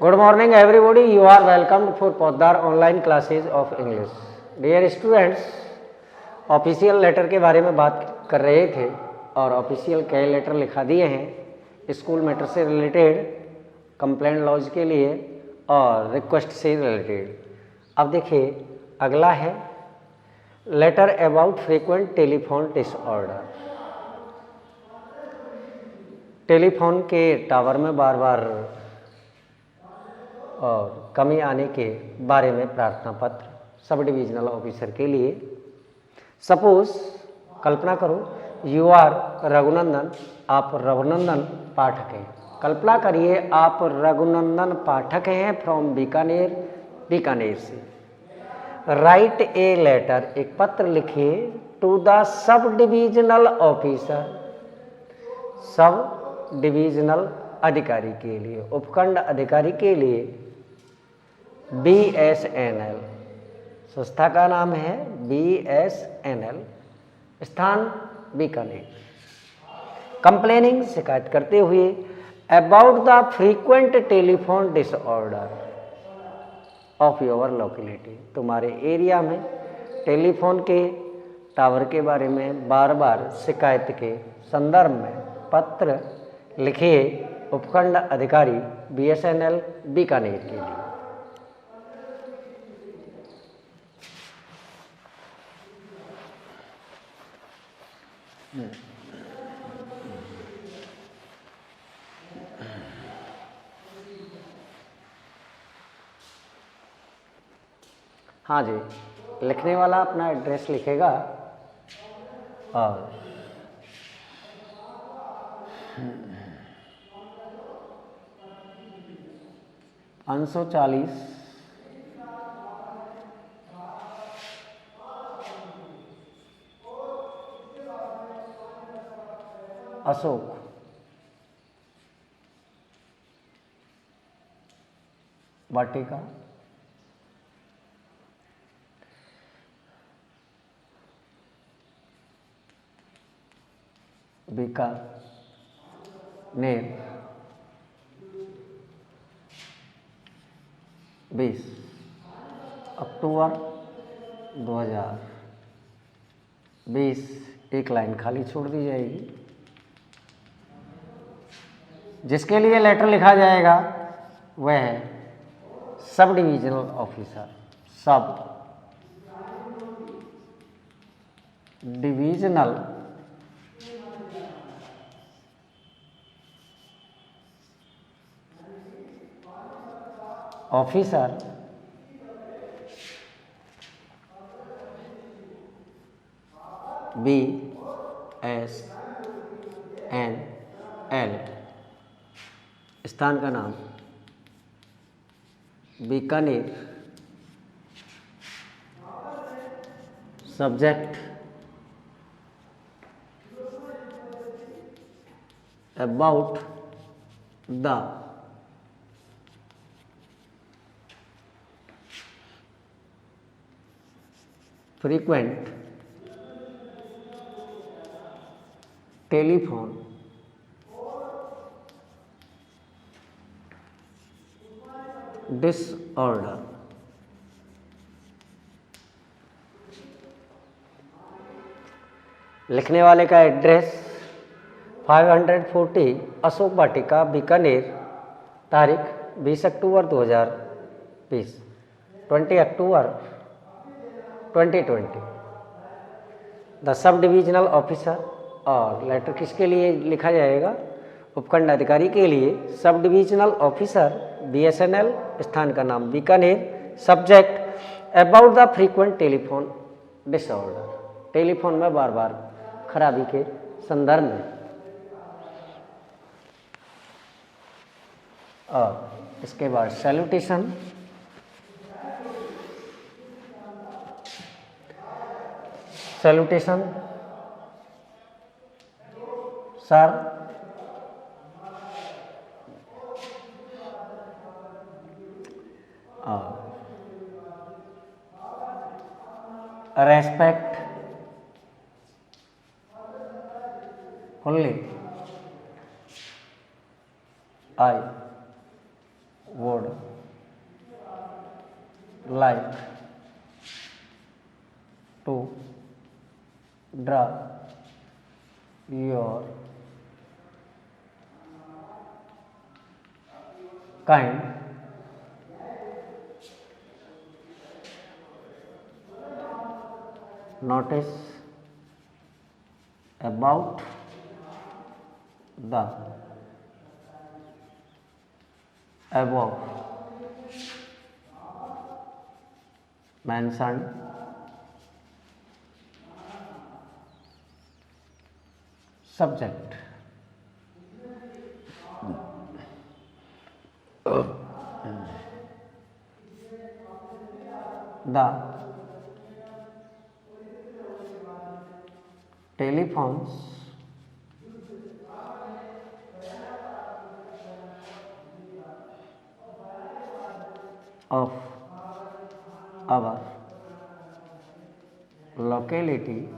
Good morning everybody. You are welcomed for Poddar online classes of English. Dear students, official letter के बारे में बात कर रहे थे और ऑफिशियल कई लेटर लिखा दिए हैं स्कूल मैटर से रिलेटेड, कंप्लेंट लॉज के लिए और रिक्वेस्ट से रिलेटेड। अब देखिए अगला है letter about frequent telephone disorder. Telephone के टावर में बार बार और कमी आने के बारे में प्रार्थना पत्र सब डिविजनल ऑफिसर के लिए। सपोज कल्पना करो यू आर रघुनंदन, आप रघुनंदन पाठक हैं। कल्पना करिए आप रघुनंदन पाठक हैं फ्रॉम बीकानेर से। राइट ए लेटर, एक पत्र लिखिए to the sub divisional officer, sub divisional अधिकारी के लिए, उपखंड अधिकारी के लिए। BSNL, संस्था का नाम है BSNL, स्थान बीकानेर। कंप्लेनिंग, शिकायत करते हुए about the frequent telephone disorder of your locality, तुम्हारे एरिया में टेलीफोन के टावर के बारे में बार बार शिकायत के संदर्भ में पत्र लिखिए उपखंड अधिकारी BSNL बीकानेर के लिए। हाँ जी, लिखने वाला अपना एड्रेस लिखेगा और 540 अशोक वाटिका, बीकानेर 20 अक्टूबर 2020। एक लाइन खाली छोड़ दी जाएगी। जिसके लिए लेटर लिखा जाएगा वह है सब divisional officer, sub divisional officer BSNL, स्थान का नाम Bikaner, subject about the frequent telephone disorder. लिखने वाले का एड्रेस 540 अशोक वाटिका बीकानेर, तारीख 20 अक्टूबर 2020, 20 अक्टूबर 2020। द सब डिविजनल ऑफिसर, और लेटर किसके लिए लिखा जाएगा? उपखंड अधिकारी के लिए, सब डिविजनल ऑफिसर BSNL, स्थान का नाम Bikaner, subject about the frequent telephone disorder, telephone में बार बार खराबी के संदर्भ में। और इसके बाद salutation, salutation sir, respect fully I would like to draw your kind notice about the above mentioned subject. The telephones of our locality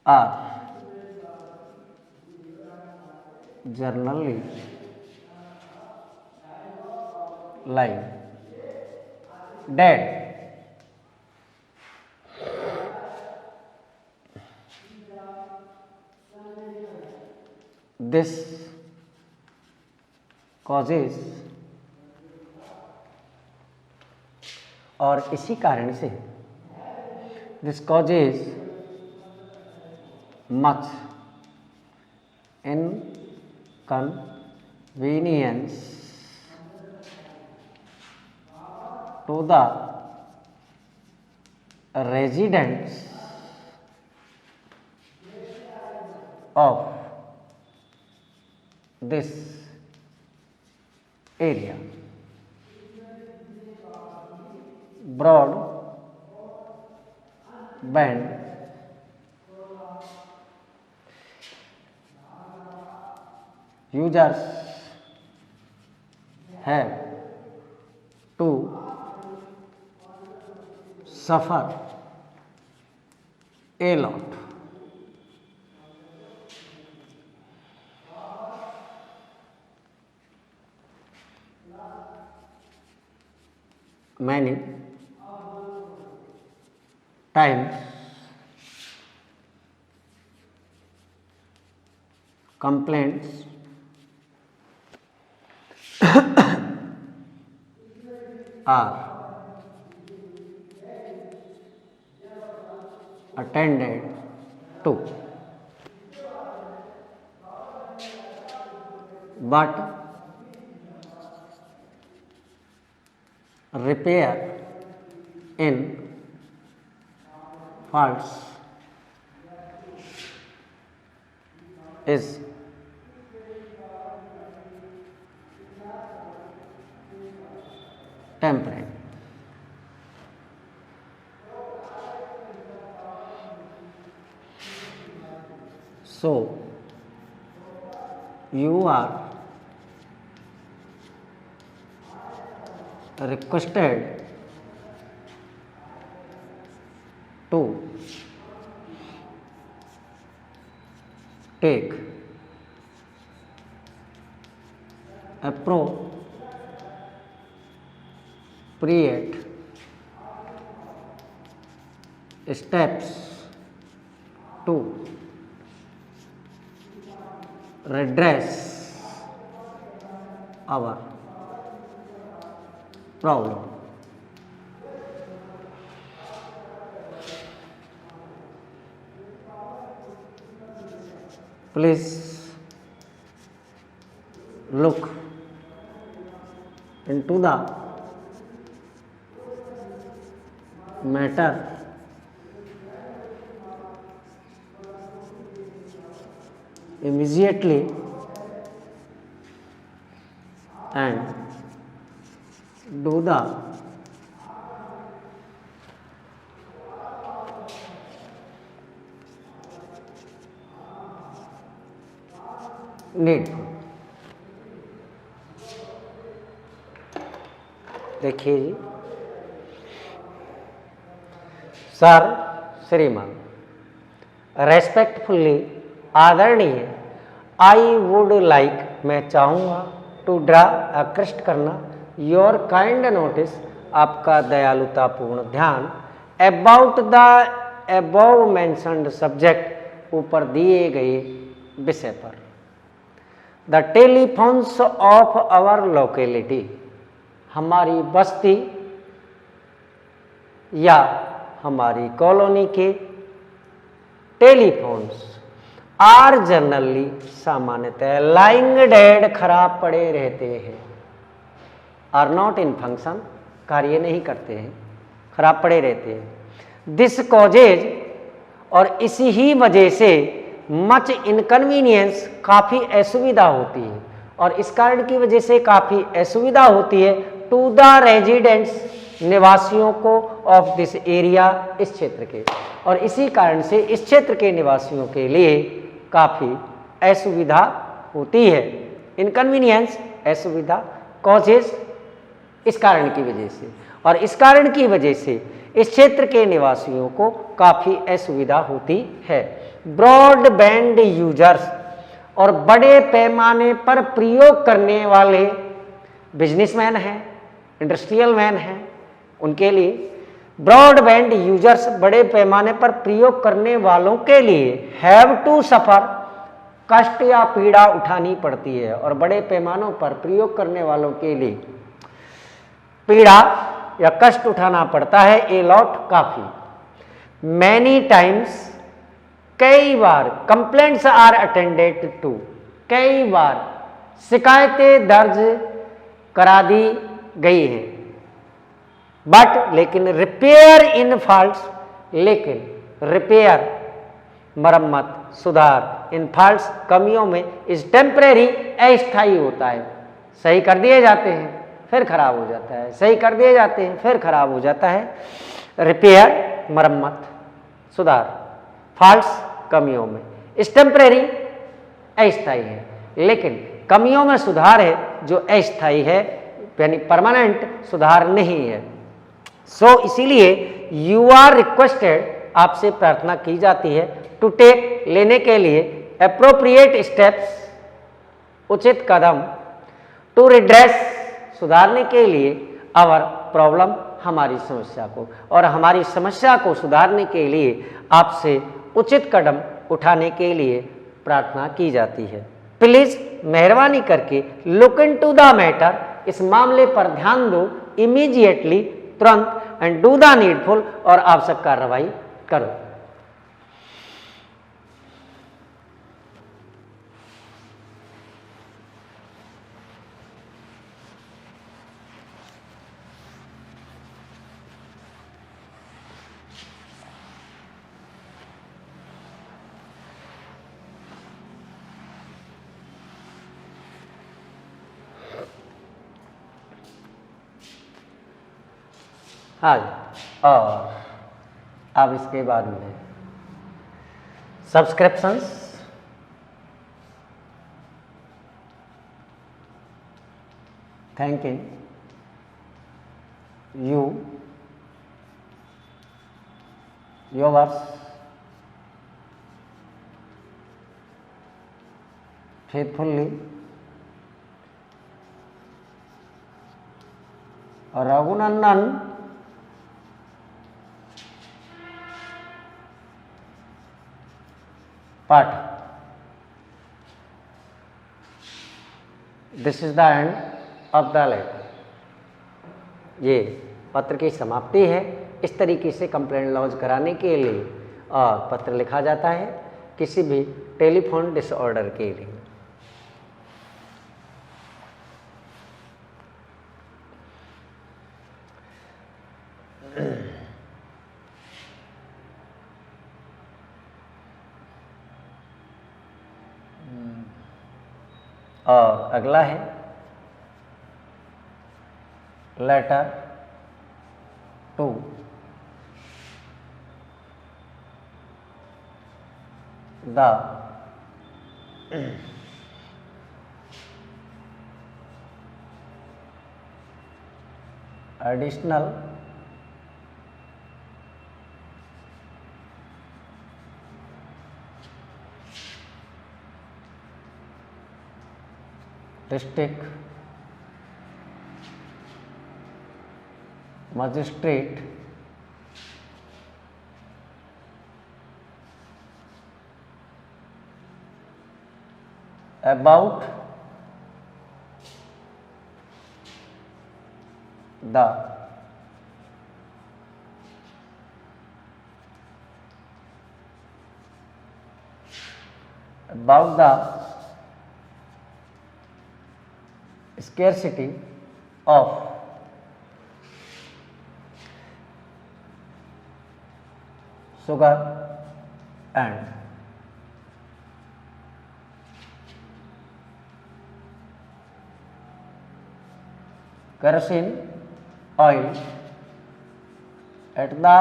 are generally lying dead. This causes और इसी कारण से this causes much inconvenience to the residents of this area. Broadband users have to suffer a lot. Many times complaints are attended to, but repair in faults is temporary. So you are requested to take appropriate steps to redress our problem. Please look into the matter immediately and do the needful. देखिए जी, sir श्रीमान, respectfully आदरणीय, I would like, मैं चाहूँगा to draw आकृष्ट करना, your kind notice आपका दयालुतापूर्ण ध्यान, about the above mentioned subject ऊपर दिए गए विषय पर, the telephones of our locality हमारी बस्ती या हमारी कॉलोनी के टेलीफोन्स आर जनरली सामान्यतः लाइंग डेड खराब पड़े रहते हैं, आर नॉट इन फंक्शन कार्य नहीं करते हैं, खराब पड़े रहते हैं। दिस कॉजेज और इसी ही वजह से मच इनकन्वीनियंस काफ़ी असुविधा होती है, और इस कारण की वजह से काफ़ी असुविधा होती है टू द रेजिडेंट्स निवासियों को ऑफ दिस एरिया इस क्षेत्र के, और इसी कारण से इस क्षेत्र के निवासियों के लिए काफ़ी असुविधा होती है। इनकन्वीनियंस असुविधा, कॉजेज इस कारण की वजह से, और इस कारण की वजह से इस क्षेत्र के निवासियों को काफ़ी असुविधा होती है। ब्रॉडबैंड यूजर्स और बड़े पैमाने पर प्रयोग करने वाले बिजनेसमैन हैं, इंडस्ट्रियल मैन हैं, उनके लिए ब्रॉडबैंड यूजर्स बड़े पैमाने पर प्रयोग करने वालों के लिए हैव टू सफर कष्ट या पीड़ा उठानी पड़ती है, और बड़े पैमानों पर प्रयोग करने वालों के लिए पीड़ा या कष्ट उठाना पड़ता है ए लॉट काफ़ी। मैनी टाइम्स कई बार, कंप्लेंट्स आर अटेंडेड टू कई बार शिकायतें दर्ज करा दी गई हैं, बट लेकिन रिपेयर इन फॉल्ट्स, लेकिन रिपेयर मरम्मत सुधार इन फॉल्ट्स कमियों में इस टेम्परेरी अस्थायी होता है। सही कर दिए जाते हैं फिर खराब हो जाता है, सही कर दिए जाते हैं फिर खराब हो जाता है। रिपेयर मरम्मत सुधार, फॉल्ट्स कमियों में, इस टेम्परेरी अस्थायी है, लेकिन कमियों में सुधार है जो अस्थायी है, यानी परमानेंट सुधार नहीं है। सो इसीलिए यू आर रिक्वेस्टेड आपसे प्रार्थना की जाती है टू टेक लेने के लिए अप्रोप्रिएट स्टेप्स उचित कदम, टू रिड्रेस सुधारने के लिए आवर प्रॉब्लम हमारी समस्या को, और हमारी समस्या को सुधारने के लिए आपसे उचित कदम उठाने के लिए प्रार्थना की जाती है। प्लीज मेहरबानी करके लुक इनटू द मैटर, इस मामले पर ध्यान दो, इमीडिएटली तुरंत, एंड डू द नीडफुल और आवश्यक कार्रवाई करो। हाँ जी, और अब इसके बाद में subscriptions, thanking you yours faithfully और रघुनंदन पाठ। This is the end of the letter. ये पत्र की समाप्ति है। इस तरीके से कंप्लेंट लॉन्च कराने के लिए और पत्र लिखा जाता है किसी भी टेलीफोन डिसऑर्डर के लिए। और अगला है letter to the additional district magistrate about the scarcity of sugar and kerosene oil at the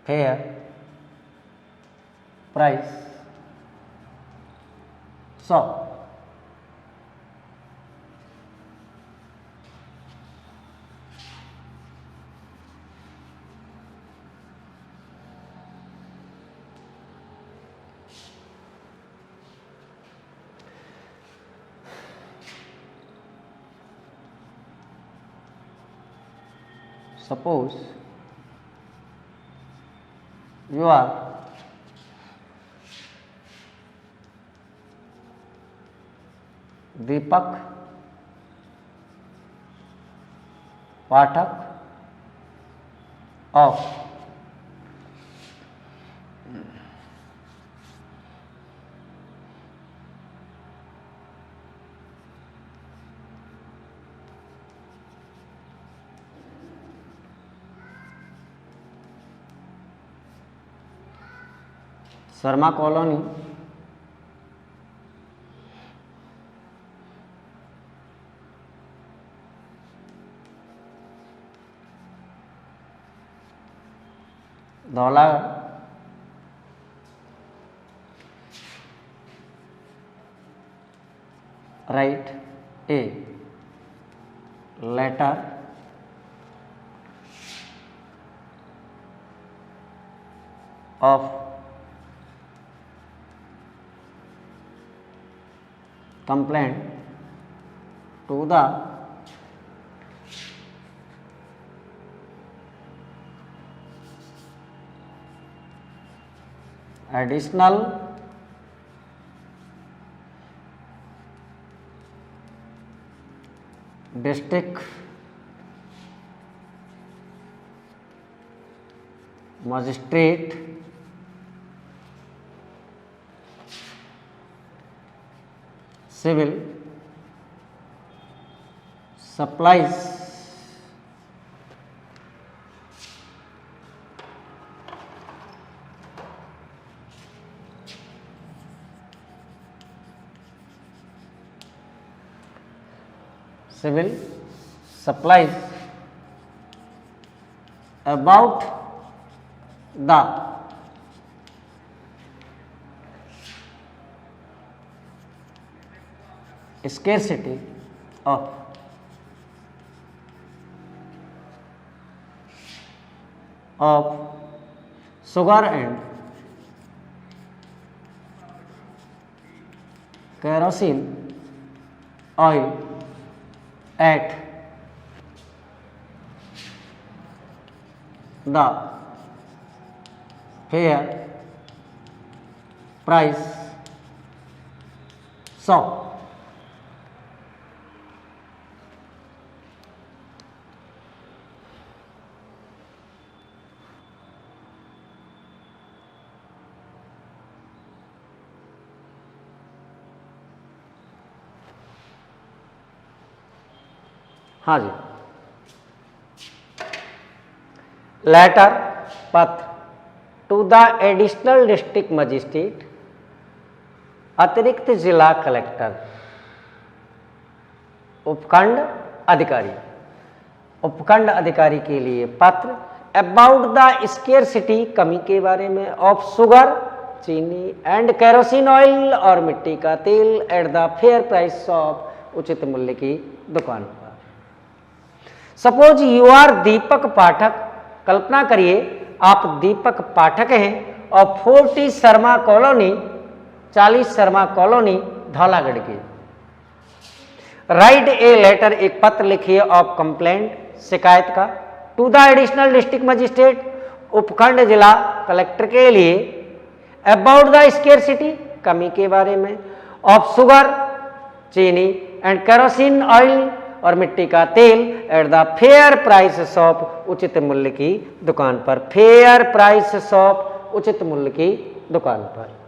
fair price shop. Suppose you are Deepak Pathak of Sharma colony Dhaula write a letter of complaint to the additional district magistrate civil supplies about the scarcity of sugar and kerosene oil at the fair price shop. हाँ जी, letter पत्र to the additional district magistrate अतिरिक्त जिला collector उपखंड अधिकारी के लिए पत्र अबाउट द स्केरसिटी कमी के बारे में ऑफ शुगर चीनी एंड केरोसिन ऑयल और मिट्टी का तेल at the fair price shop उचित मूल्य की दुकान पर। सपोज यू आर दीपक पाठक, कल्पना करिए आप दीपक पाठक हैं of 40 Sharma colony, 40 Sharma colony, Dhaulagarh की। राइट ए लेटर, एक पत्र लिखिए ऑफ कंप्लेंट, शिकायत का, to the additional district magistrate, उपखंड जिला कलेक्टर के लिए, अबाउट द स्केर्सिटी, कमी के बारे में, ऑफ शुगर, चीनी, एंड केरोसिन ऑयल, और मिट्टी का तेल, at the fair price shop, उचित मूल्य की दुकान पर, फेयर प्राइस शॉप, उचित मूल्य की दुकान पर।